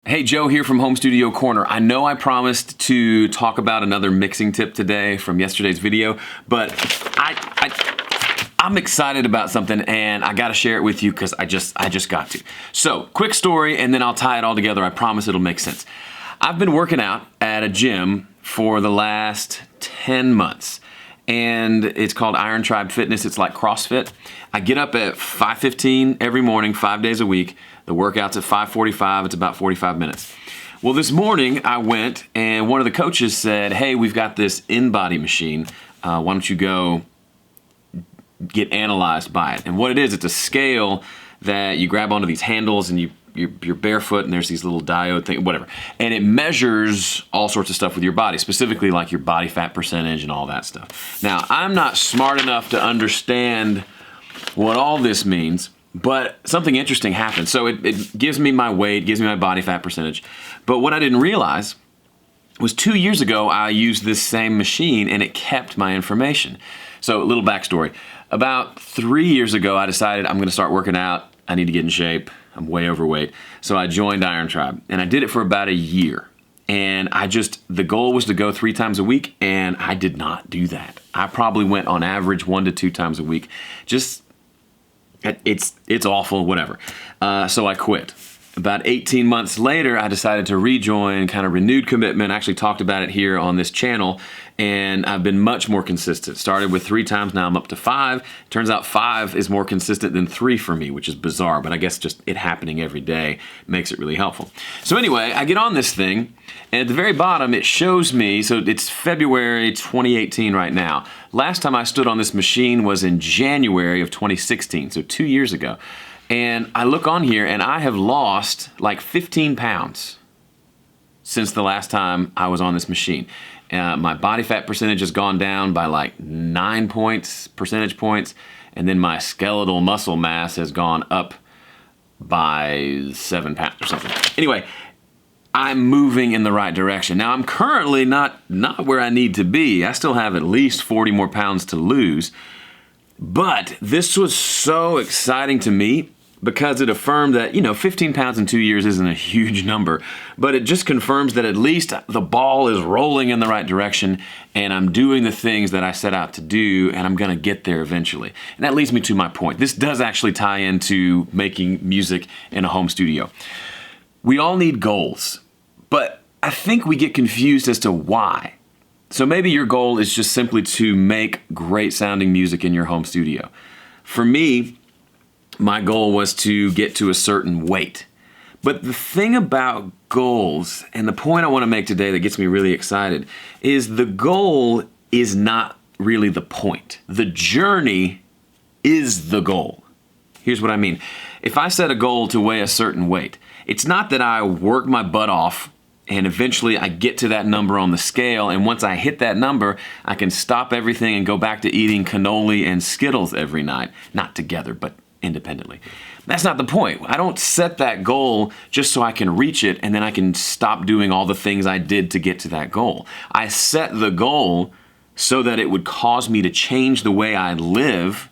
Hey, Joe here from Home Studio Corner. I know I promised to talk about another mixing tip today from yesterday's video, but I'm excited about something and I gotta share it with you because I just got to. So, quick story and then I'll tie it all together. I promise it'll make sense. I've been working out at a gym for the last 10 months. And it's called Iron Tribe Fitness. It's like CrossFit. I get up at 5:15 every morning, 5 days a week. The workout's at 5:45. It's about 45 minutes. Well, this morning I went and one of the coaches said, hey, we've got this InBody machine. Why don't you go get analyzed by it? And what it is, it's a scale that you grab onto these handles and you're barefoot and there's these little diode thing, whatever. And it measures all sorts of stuff with your body, specifically like your body fat percentage and all that stuff. Now, I'm not smart enough to understand what all this means, but something interesting happened. So it gives me my weight, gives me my body fat percentage. But what I didn't realize was 2 years ago, I used this same machine and it kept my information. So a little backstory. About 3 years ago, I decided I'm gonna start working out. I need to get in shape. I'm way overweight. So I joined Iron Tribe and I did it for about a year. And the goal was to go 3 times a week and I did not do that. I probably went on average 1 to 2 times a week. It's awful, whatever. So I quit. About 18 months later, I decided to rejoin, kind of renewed commitment. I actually talked about it here on this channel, and I've been much more consistent. Started with 3 times, now I'm up to 5. Turns out 5 is more consistent than 3 for me, which is bizarre, but I guess just it happening every day makes it really helpful. So anyway, I get on this thing, and at the very bottom, it shows me, so it's February 2018 right now. Last time I stood on this machine was in January of 2016, so 2 years ago. And I look on here and I have lost like 15 pounds since the last time I was on this machine. My body fat percentage has gone down by like 9 percentage points, and then my skeletal muscle mass has gone up by 7 pounds or something. Anyway, I'm moving in the right direction. Now I'm currently not where I need to be. I still have at least 40 more pounds to lose. But this was so exciting to me because it affirmed that, 15 pounds in 2 years isn't a huge number, but it just confirms that at least the ball is rolling in the right direction and I'm doing the things that I set out to do and I'm gonna get there eventually. And that leads me to my point. This does actually tie into making music in a home studio. We all need goals, but I think we get confused as to why. So maybe your goal is just simply to make great sounding music in your home studio. For me, my goal was to get to a certain weight. But the thing about goals, and the point I want to make today that gets me really excited, is the goal is not really the point. The journey is the goal. Here's what I mean. If I set a goal to weigh a certain weight, it's not that I work my butt off and eventually I get to that number on the scale, and once I hit that number, I can stop everything and go back to eating cannoli and Skittles every night. Not together, but independently. That's not the point. I don't set that goal just so I can reach it and then I can stop doing all the things I did to get to that goal. I set the goal so that it would cause me to change the way I live,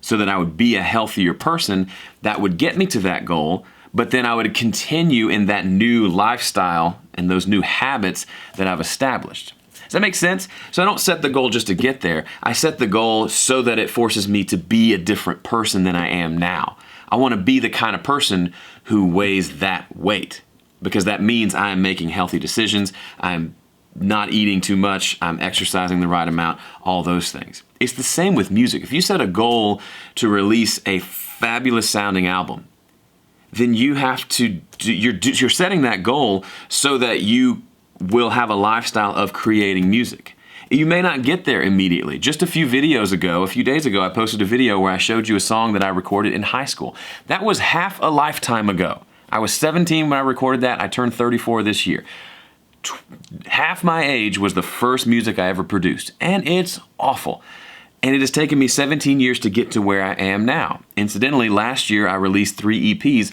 so that I would be a healthier person. That would get me to that goal, but then I would continue in that new lifestyle and those new habits that I've established. Does that make sense? So I don't set the goal just to get there. I set the goal so that it forces me to be a different person than I am now. I want to be the kind of person who weighs that weight, because that means I am making healthy decisions. I'm not eating too much. I'm exercising the right amount, all those things. It's the same with music. If you set a goal to release a fabulous sounding album, then you have to, you're setting that goal so that you will have a lifestyle of creating music. You may not get there immediately. Just a few days ago, I posted a video where I showed you a song that I recorded in high school. That was half a lifetime ago. I was 17 when I recorded that. I turned 34 this year. Half my age was the first music I ever produced, and it's awful. And it has taken me 17 years to get to where I am now. Incidentally, last year I released 3 EPs,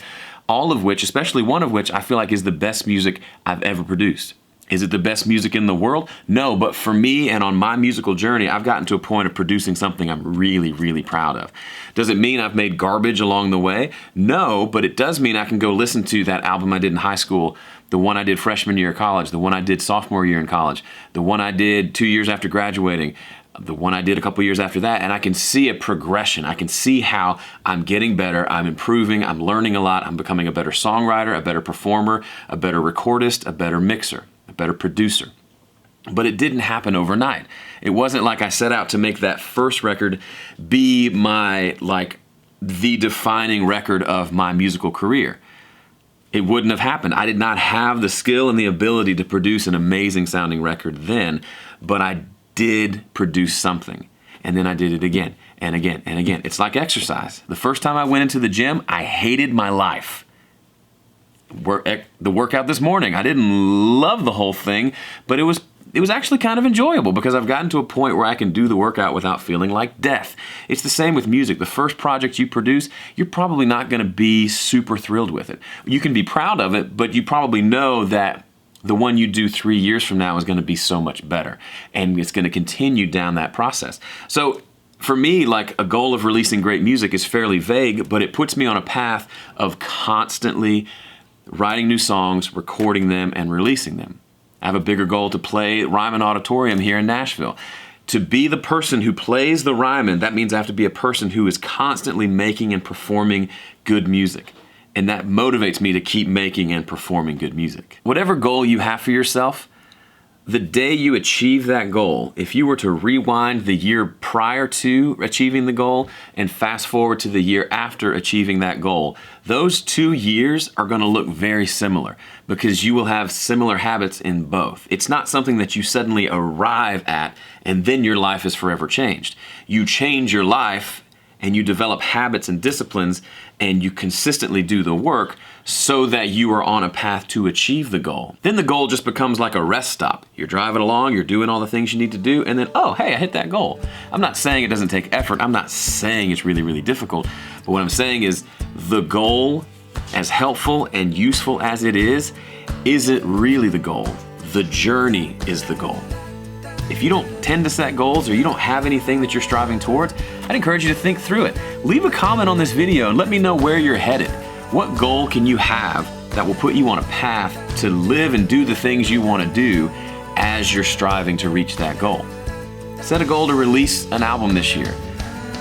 all of which, especially one of which, I feel like is the best music I've ever produced. Is it the best music in the world? No, but for me and on my musical journey, I've gotten to a point of producing something I'm really, really proud of. Does it mean I've made garbage along the way? No, but it does mean I can go listen to that album I did in high school, the one I did freshman year of college, the one I did sophomore year in college, the one I did 2 years after graduating, the one I did a couple years after that, and I can see a progression. I can see how I'm getting better, I'm improving, I'm learning a lot, I'm becoming a better songwriter, a better performer, a better recordist, a better mixer, a better producer. But it didn't happen overnight. It wasn't like I set out to make that first record be the defining record of my musical career. It wouldn't have happened. I did not have the skill and the ability to produce an amazing sounding record then, but I did produce something. And then I did it again and again and again. It's like exercise. The first time I went into the gym, I hated my life. The workout this morning, I didn't love the whole thing, but it was actually kind of enjoyable because I've gotten to a point where I can do the workout without feeling like death. It's the same with music. The first project you produce, you're probably not going to be super thrilled with it. You can be proud of it, but you probably know that the one you do 3 years from now is going to be so much better, and it's going to continue down that process. So for me, like, a goal of releasing great music is fairly vague, but it puts me on a path of constantly writing new songs, recording them, and releasing them. I have a bigger goal to play Ryman Auditorium here in Nashville. To be the person who plays the Ryman, that means I have to be a person who is constantly making and performing good music. And that motivates me to keep making and performing good music. Whatever goal you have for yourself, the day you achieve that goal, if you were to rewind the year prior to achieving the goal and fast forward to the year after achieving that goal, those 2 years are going to look very similar because you will have similar habits in both. It's not something that you suddenly arrive at and then your life is forever changed. You change your life and you develop habits and disciplines and you consistently do the work so that you are on a path to achieve the goal. Then the goal just becomes like a rest stop. You're driving along, you're doing all the things you need to do, and then, oh, hey, I hit that goal. I'm not saying it doesn't take effort. I'm not saying it's really, really difficult. But what I'm saying is the goal, as helpful and useful as it is, isn't really the goal. The journey is the goal. If you don't tend to set goals or you don't have anything that you're striving towards, I'd encourage you to think through it. Leave a comment on this video and let me know where you're headed. What goal can you have that will put you on a path to live and do the things you want to do as you're striving to reach that goal? Set a goal to release an album this year.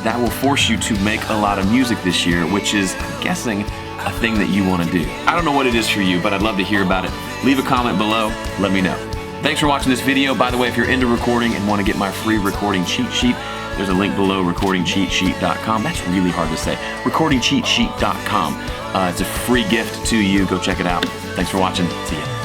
That will force you to make a lot of music this year, which is, I'm guessing, a thing that you want to do. I don't know what it is for you, but I'd love to hear about it. Leave a comment below, let me know. Thanks for watching this video. By the way, if you're into recording and want to get my free recording cheat sheet, there's a link below, recordingcheatsheet.com. That's really hard to say. recordingcheatsheet.com. It's a free gift to you. Go check it out. Thanks for watching. See ya.